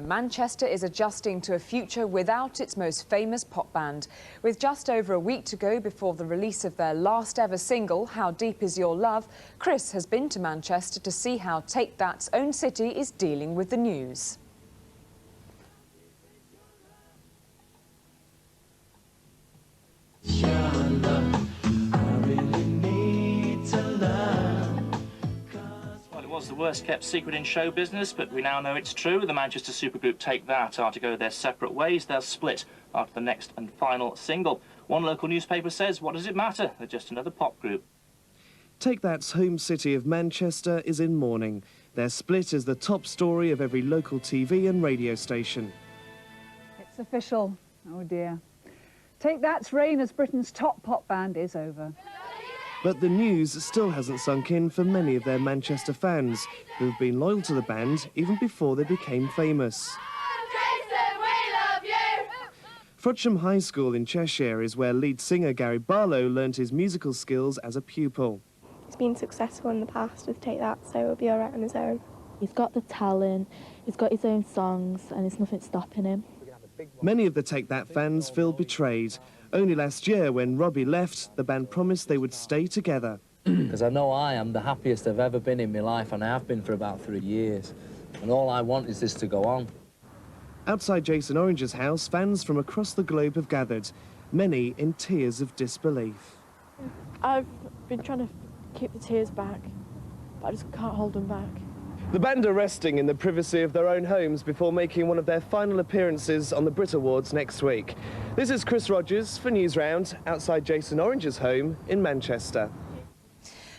Manchester is adjusting to a future without its most famous pop band. With just over a week to go before the release of their last ever single, How Deep Is Your Love, Chris has been to Manchester to see how Take That's own city is dealing with the news. It was the worst kept secret in show business, but we now know it's true. The Manchester supergroup Take That are to go their separate ways. They'll split after the next and final single. One local newspaper says, what does it matter? They're just another pop group. Take That's home city of Manchester is in mourning. Their split is the top story of every local TV and radio station. It's official. Oh dear. Take That's reign as Britain's top pop band is over. But the news still hasn't sunk in for many of their Manchester fans, who've been loyal to the band even before they became famous. Jason, we love you! Frodsham High School in Cheshire is where lead singer Gary Barlow learnt his musical skills as a pupil. He's been successful in the past with Take That, so he'll be all right on his own. He's got the talent, he's got his own songs, and there's nothing stopping him. Many of the Take That fans feel betrayed. Only last year, when Robbie left, the band promised they would stay together. Because I know I am the happiest I've ever been in my life, and I have been for about 3 years. And all I want is this to go on. Outside Jason Orange's house, fans from across the globe have gathered, many in tears of disbelief. I've been trying to keep the tears back, but I just can't hold them back. The band are resting in the privacy of their own homes before making one of their final appearances on the Brit Awards next week. This is Chris Rogers for Newsround, outside Jason Orange's home in Manchester.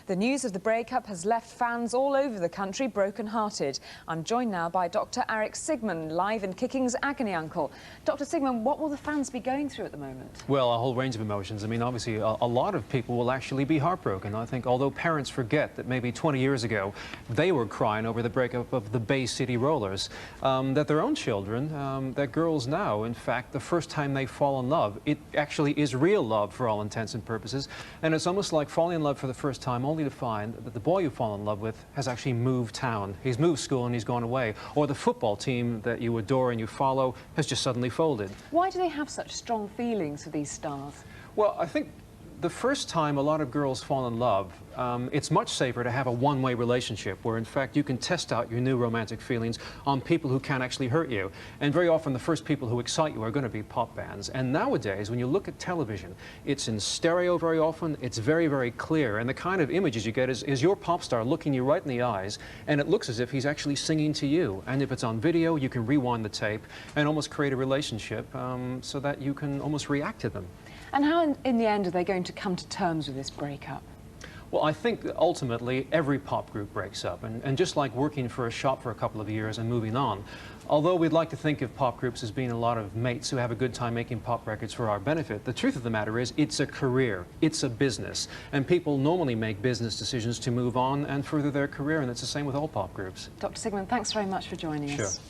The news of the breakup has left fans all over the country broken-hearted. I'm joined now by Dr. Eric Sigmund, live in Kicking's Agony Uncle. Dr. Sigmund, what will the fans be going through at the moment? Well, a whole range of emotions. I mean, obviously, a lot of people will actually be heartbroken. I think, although parents forget that maybe 20 years ago, they were crying over the breakup of the Bay City Rollers, that their own children, that girls now, in fact, the first time they fall in love, it actually is real love for all intents and purposes. And it's almost like falling in love for the first time, only to find that the boy you fall in love with has actually moved town. He's moved school and he's gone away. Or the football team that you adore and you follow has just suddenly folded. Why do they have such strong feelings for these stars? Well, I think the first time a lot of girls fall in love, it's much safer to have a one-way relationship where, in fact, you can test out your new romantic feelings on people who can actually hurt you. And very often the first people who excite you are going to be pop bands. And nowadays, when you look at television, it's in stereo very often, it's very, very clear. And the kind of images you get is your pop star looking you right in the eyes, and it looks as if he's actually singing to you. And if it's on video, you can rewind the tape and almost create a relationship so that you can almost react to them. And how, in the end, are they going to come to terms with this breakup? Well, I think that ultimately every pop group breaks up. And just like working for a shop for a couple of years and moving on, although we'd like to think of pop groups as being a lot of mates who have a good time making pop records for our benefit, the truth of the matter is it's a career, it's a business. And people normally make business decisions to move on and further their career, and it's the same with all pop groups. Dr. Sigmund, thanks very much for joining us. Sure.